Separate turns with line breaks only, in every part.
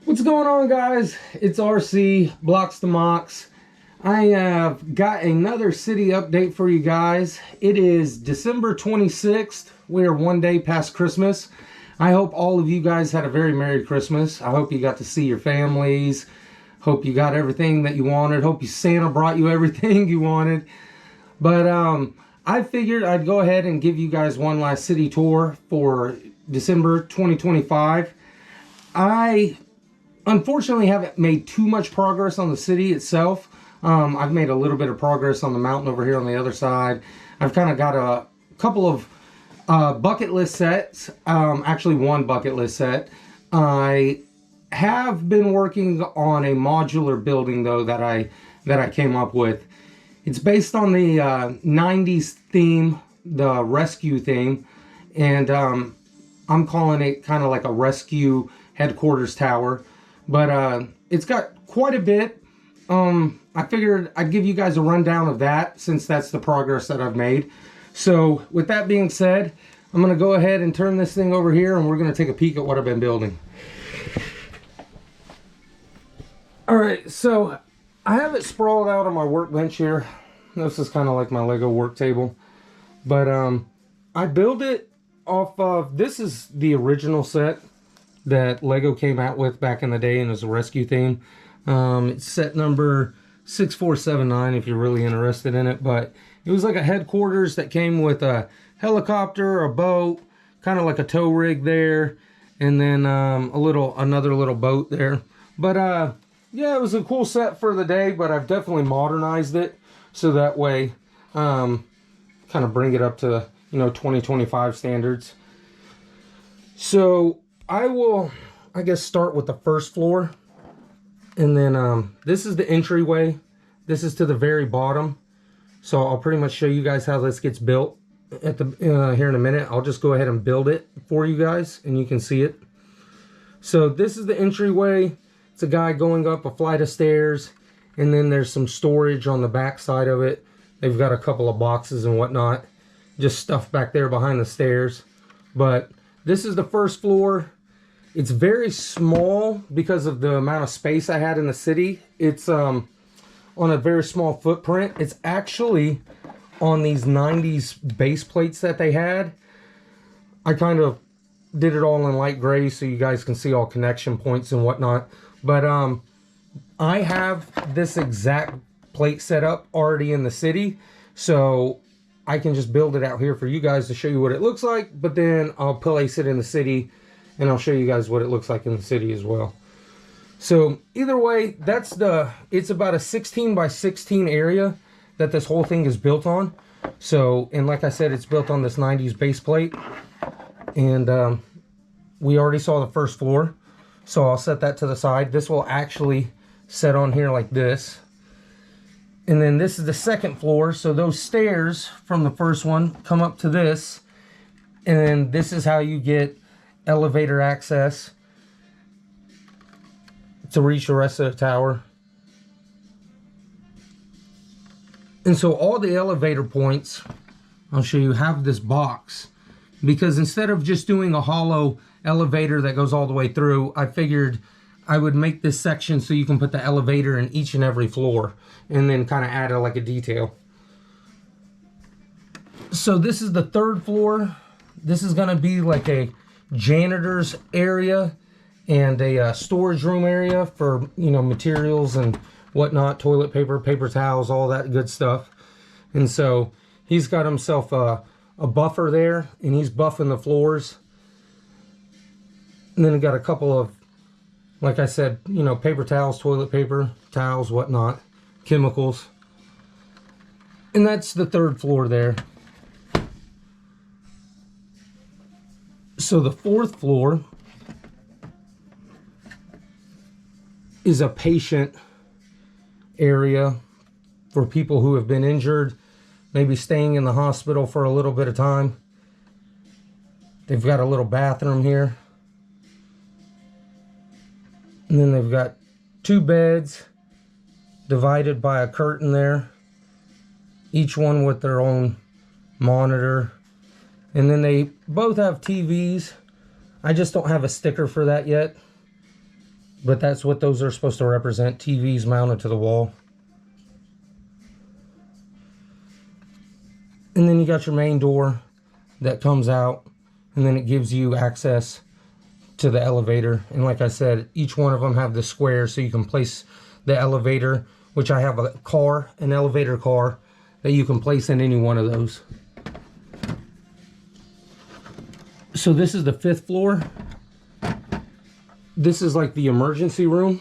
What's going on, guys? It's RC Blocks to Mox. I have got another city update for you guys. It is December 26th. We are one day past Christmas. I hope all of you guys had a very Merry Christmas. I hope you got to see your families. Hope you got everything that you wanted. Hope Santa brought you everything you wanted. But I figured I'd go ahead and give you guys one last city tour for December 2025. I unfortunately haven't made too much progress on the city itself. I've made a little bit of progress on the mountain over here on the other side. I've kind of got a couple of bucket list sets. Actually one bucket list set. I have been working on a modular building though that I came up with. It's based on the 90s theme, the rescue theme, and I'm calling it kind of like a rescue headquarters tower. But it's got quite a bit. I figured I'd give you guys a rundown of that since that's the progress that I've made. So with that being said, I'm going to go ahead and turn this thing over here and we're going to take a peek at what I've been building. Alright, so I have it sprawled out on my workbench here. This is kind of like my Lego work table. But I built it off of, this is the original set that Lego came out with back in the day, and it was a rescue theme. It's set number 6479 if you're really interested in it, but it was like a headquarters that came with a helicopter, a boat, kind of like a tow rig there, and then another little boat there. But yeah, it was a cool set for the day, but I've definitely modernized it so that way kind of bring it up to 2025 standards. So I will, I guess, start with the first floor. And then this is the entryway. This is to the very bottom. So I'll pretty much show you guys how this gets built at the here in a minute. I'll just go ahead and build it for you guys and you can see it. So this is the entryway. It's a guy going up a flight of stairs. And then there's some storage on the back side of it. They've got a couple of boxes and whatnot. Just stuff back there behind the stairs. But this is the first floor. It's very small because of the amount of space I had in the city. It's on a very small footprint. It's actually on these 90s base plates that they had. I kind of did it all in light gray so you guys can see all connection points and whatnot. But I have this exact plate set up already in the city. So I can just build it out here for you guys to show you what it looks like. But then I'll place it in the city. And I'll show you guys what it looks like in the city as well. So either way, it's about a 16 by 16 area that this whole thing is built on. So, and like I said, it's built on this 90s base plate. And we already saw the first floor. So I'll set that to the side. This will actually set on here like this. And then this is the second floor. So those stairs from the first one come up to this. And then this is how you get elevator access to reach the rest of the tower. And so all the elevator points, I'll show you, have this box. Because instead of just doing a hollow elevator that goes all the way through, I figured I would make this section so you can put the elevator in each and every floor. And then kind of add like a detail. So this is the third floor. This is going to be like a janitor's area and a storage room area for materials and whatnot, toilet paper, paper towels, all that good stuff. And so he's got himself a buffer there and he's buffing the floors. And then he got a couple of, like I said, paper towels, toilet paper, towels, whatnot, chemicals. And that's the third floor there. So the fourth floor is a patient area for people who have been injured, maybe staying in the hospital for a little bit of time. They've got a little bathroom here. And then they've got 2 beds divided by a curtain there. Each one with their own monitor. And then they both have TVs. I just don't have a sticker for that yet. But that's what those are supposed to represent, TVs mounted to the wall. And then you got your main door that comes out, and then it gives you access to the elevator. And like I said, each one of them have the square, so you can place the elevator, which I have an elevator car that you can place in any one of those. So this is the 5th floor. This is like the emergency room.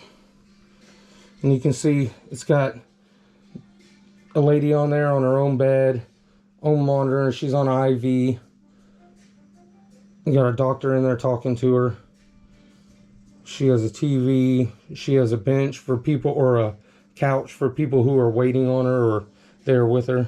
And you can see it's got a lady on there on her own bed, own monitor. She's on an IV. You got a doctor in there talking to her. She has a TV. She has a bench for people, or a couch for people who are waiting on her or there with her.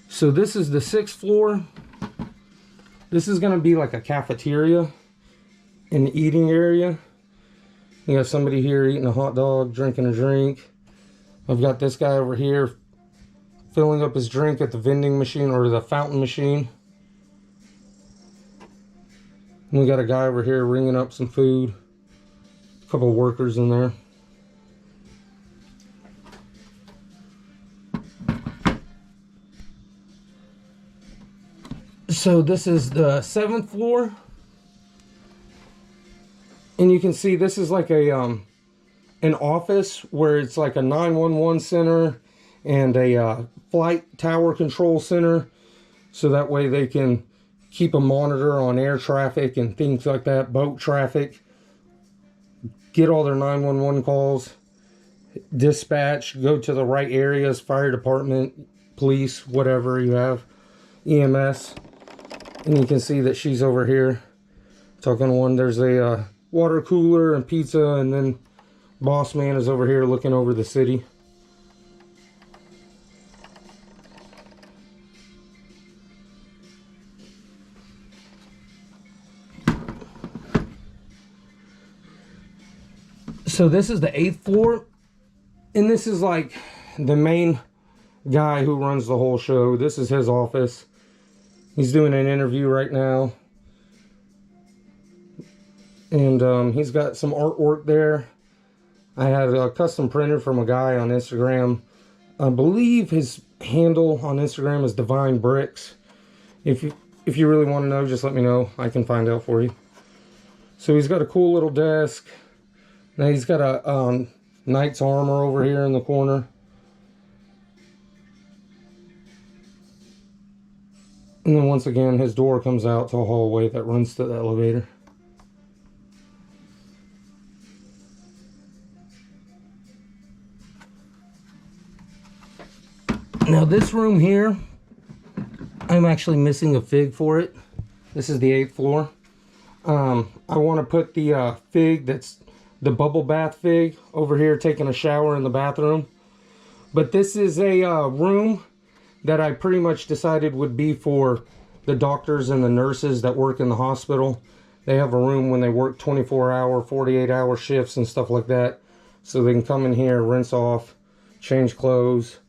So this is the 6th floor. This is going to be like a cafeteria, an eating area. You got somebody here eating a hot dog, drinking a drink. I've got this guy over here filling up his drink at the vending machine, or the fountain machine. And we got a guy over here ringing up some food. A couple of workers in there. So this is the 7th floor. And you can see this is like a an office where it's like a 911 center and a flight tower control center. So that way they can keep a monitor on air traffic and things like that, boat traffic, get all their 911 calls, dispatch, go to the right areas, fire department, police, whatever you have, EMS. And you can see that she's over here talking to one. There's a water cooler and pizza, and then boss man is over here looking over the city. So this is the 8th floor, and this is like the main guy who runs the whole show. This is his office. He's doing an interview right now. And he's got some artwork there. I had a custom printed from a guy on Instagram. I believe his handle on Instagram is Divine Bricks. If you really want to know, just let me know. I can find out for you. So he's got a cool little desk. Now he's got a knight's armor over here in the corner. And then once again, his door comes out to a hallway that runs to the elevator. Now this room here, I'm actually missing a fig for it. This is the 8th floor. I want to put the fig, that's the bubble bath fig, over here taking a shower in the bathroom. But this is a room that I pretty much decided would be for the doctors and the nurses that work in the hospital. They have a room when they work 24-hour, 48-hour shifts and stuff like that. So they can come in here, rinse off, change clothes,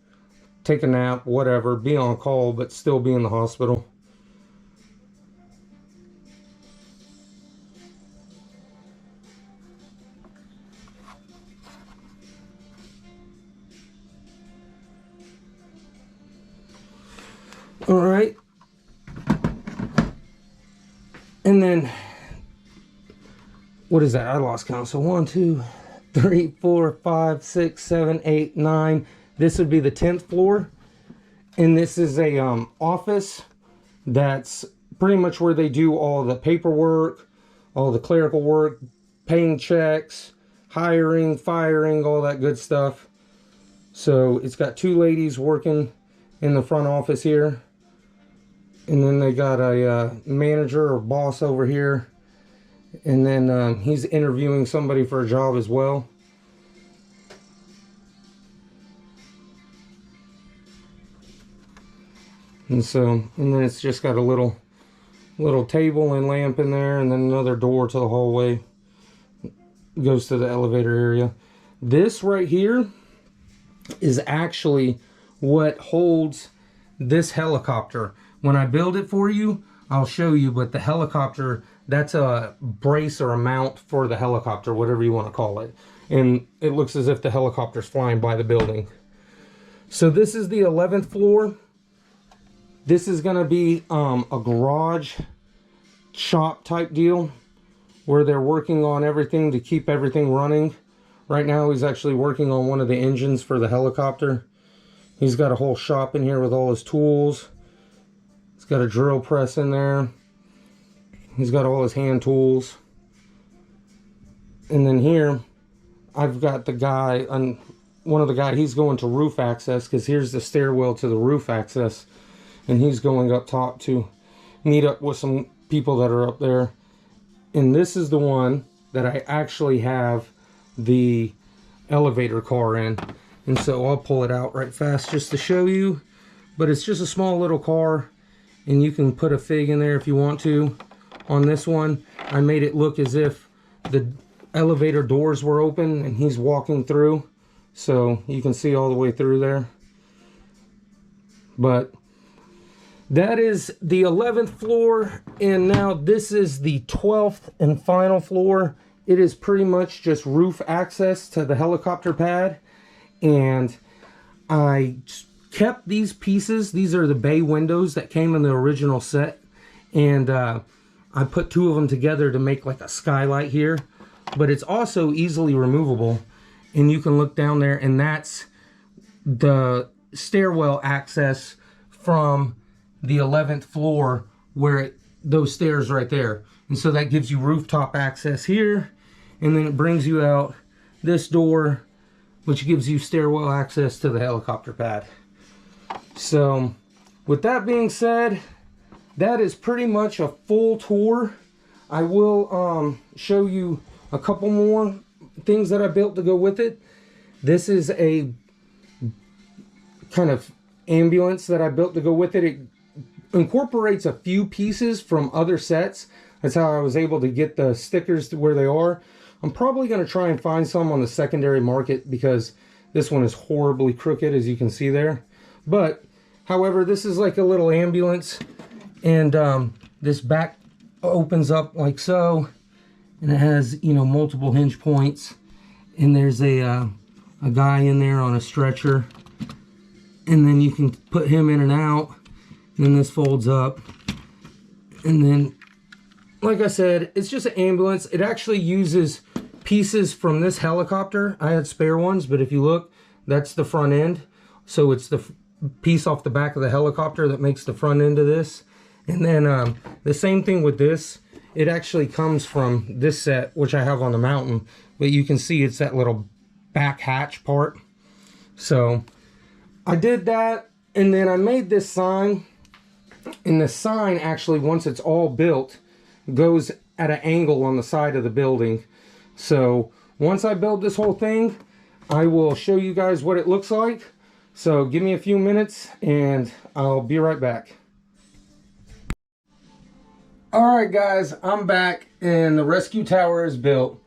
take a nap, whatever, be on call, but still be in the hospital. All right. And then, what is that? I lost count. So 1, 2, 3, 4, 5, 6, 7, 8, 9. This would be the 10th floor. And this is a office that's pretty much where they do all the paperwork, all the clerical work, paying checks, hiring, firing, all that good stuff. So it's got 2 ladies working in the front office here. And then they got a manager or boss over here. And then he's interviewing somebody for a job as well. And then it's just got a little table and lamp in there, and then another door to the hallway. Goes to the elevator area. This right here is actually what holds this helicopter. When I build it for you, I'll show you, but the helicopter, that's a brace or a mount for the helicopter, whatever you want to call it. And it looks as if the helicopter's flying by the building. So this is the 11th floor. This is going to be a garage shop type deal where they're working on everything to keep everything running. Right now he's actually working on one of the engines for the helicopter. He's got a whole shop in here with all his tools. He's got a drill press in there. He's got all his hand tools. And then here I've got the guy, one of the guys, he's going to roof access, because here's the stairwell to the roof access. And he's going up top to meet up with some people that are up there. And this is the one that I actually have the elevator car in. And so I'll pull it out right fast just to show you. But it's just a small little car, and you can put a fig in there if you want to. On this one, I made it look as if the elevator doors were open and he's walking through. So you can see all the way through there. But that is the 11th floor, and now this is the 12th and final floor. It is pretty much just roof access to the helicopter pad, and I kept these pieces. These are the bay windows that came in the original set, and I put two of them together to make like a skylight here, but it's also easily removable, and you can look down there, and that's the stairwell access from the 11th floor, where those stairs right there. And so that gives you rooftop access here, and then it brings you out this door, which gives you stairwell access to the helicopter pad. So with that being said, that is pretty much a full tour. I will show you a couple more things that I built to go with it. This is a kind of ambulance that I built to go with it. It incorporates a few pieces from other sets. That's how I was able to get the stickers to where they are. I'm probably going to try and find some on the secondary market, because this one is horribly crooked, as you can see there. But however, this is like a little ambulance, and this back opens up like so, and it has, you know, multiple hinge points, and there's a guy in there on a stretcher, and then you can put him in and out. And then this folds up, and then, like I said, it's just an ambulance. It actually uses pieces from this helicopter. I had spare ones, but if you look, that's the front end. So it's the piece off the back of the helicopter that makes the front end of this. And then the same thing with this. It actually comes from this set, which I have on the mountain, but you can see it's that little back hatch part. So I did that, and then I made this sign. And the sign actually, once it's all built, goes at an angle on the side of the building. So once I build this whole thing, I will show you guys what it looks like. So give me a few minutes and I'll be right back. Alright guys, I'm back and the rescue tower is built.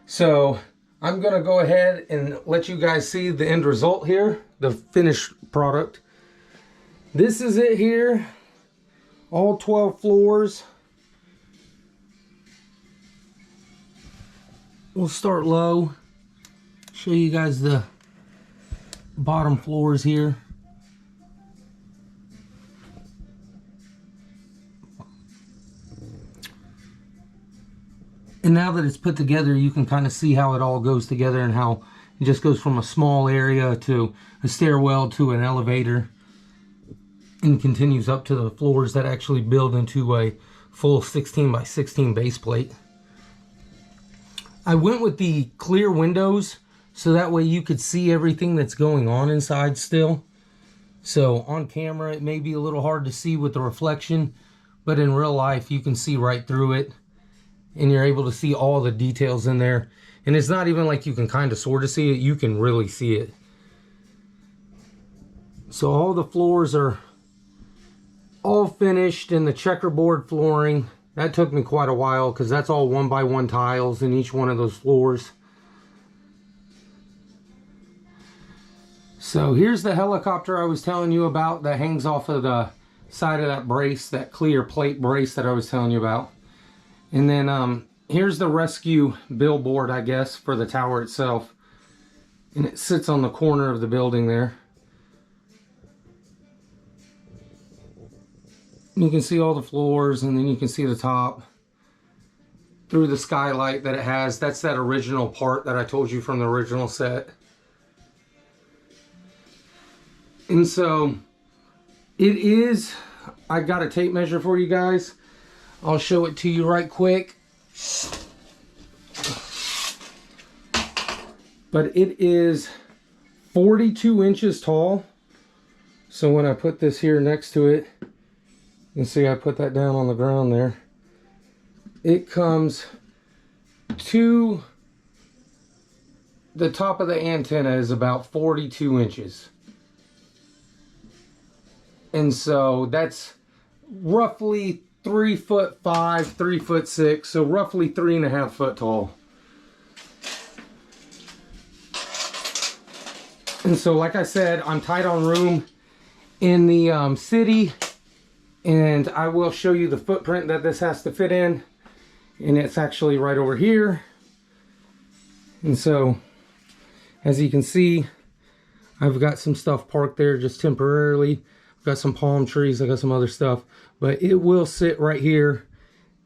So I'm going to go ahead and let you guys see the end result here, the finished product. This is it here. All 12 floors. We'll start low. Show you guys the bottom floors here. And now that it's put together, you can kind of see how it all goes together and how it just goes from a small area to a stairwell to an elevator, and continues up to the floors that actually build into a full 16 by 16 base plate. I went with the clear windows so that way you could see everything that's going on inside still. So on camera it may be a little hard to see with the reflection, but in real life you can see right through it, and you're able to see all the details in there. And it's not even like you can kind of sort of see it, you can really see it. So all the floors are all finished, in the checkerboard flooring. That took me quite a while because that's all 1x1 tiles in each one of those floors. So here's the helicopter I was telling you about that hangs off of the side of that brace, that clear plate brace that I was telling you about. And then here's the rescue billboard, I guess, for the tower itself. And it sits on the corner of the building there. You can see all the floors, and then you can see the top through the skylight that it has. That's that original part that I told you from the original set. And so it is, I got a tape measure for you guys. I'll show it to you right quick. But it is 42 inches tall. So when I put this here next to it, you can see I put that down on the ground there. It comes to the top of the antenna is about 42 inches. And so that's roughly 3'5", 3'6", so roughly 3.5 foot tall. And so, like I said, I'm tight on room in the city, and I will show you the footprint that this has to fit in. And it's actually right over here. And so, as you can see, I've got some stuff parked there just temporarily. I've got some palm trees, I got some other stuff, but it will sit right here,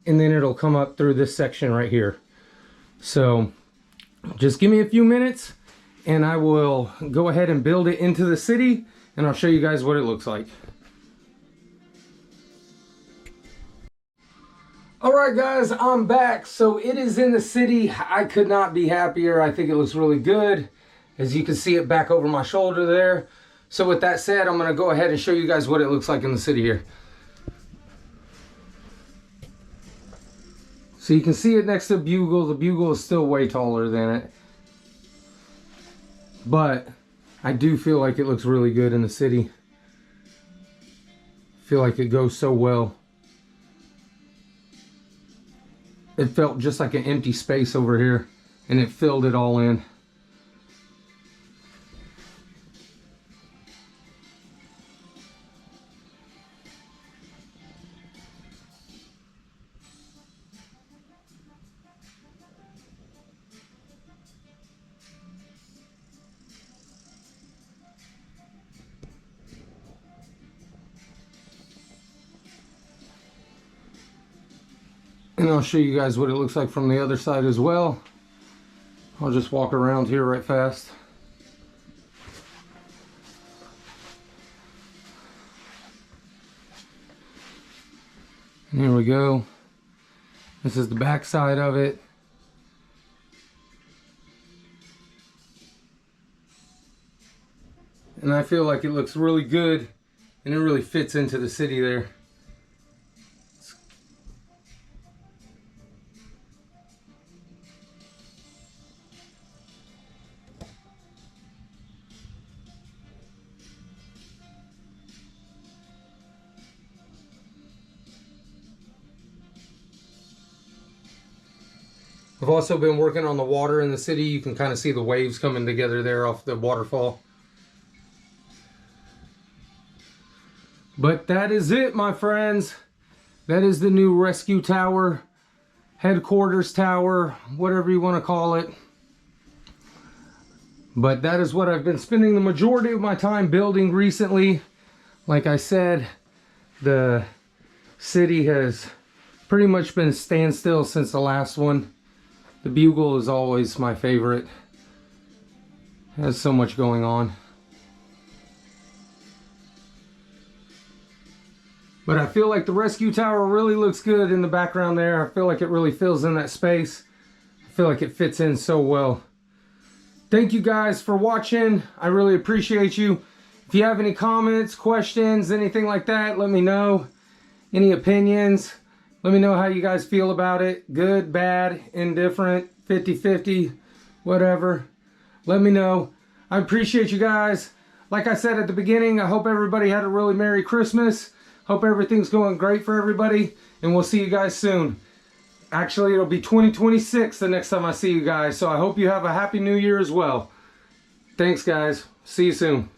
and then it'll come up through this section right here. So just give me a few minutes and I will go ahead and build it into the city, and I'll show you guys what it looks like. Alright guys, I'm back. So it is in the city. I could not be happier. I think it looks really good. As you can see it back over my shoulder there. So with that said, I'm going to go ahead and show you guys what it looks like in the city here. So you can see it next to Bugle. The Bugle is still way taller than it. But I do feel like it looks really good in the city. I feel like it goes so well. It felt just like an empty space over here, and it filled it all in. And I'll show you guys what it looks like from the other side as well. I'll just walk around here right fast. And here we go. This is the back side of it. And I feel like it looks really good, and it really fits into the city there. I've also been working on the water in the city. You can kind of see the waves coming together there off the waterfall. But that is it, my friends. That is the new rescue tower, headquarters tower, whatever you want to call it. But that is what I've been spending the majority of my time building recently. Like I said, the city has pretty much been standstill since the last one. The Bugle is always my favorite. It has so much going on. But I feel like the rescue tower really looks good in the background there. I feel like it really fills in that space. I feel like it fits in so well. Thank you guys for watching. I really appreciate you. If you have any comments, questions, anything like that, let me know. Any opinions, let me know how you guys feel about it. Good, bad, indifferent, 50-50, whatever. Let me know. I appreciate you guys. Like I said at the beginning, I hope everybody had a really Merry Christmas. Hope everything's going great for everybody. And we'll see you guys soon. Actually, it'll be 2026 the next time I see you guys. So I hope you have a Happy New Year as well. Thanks, guys. See you soon.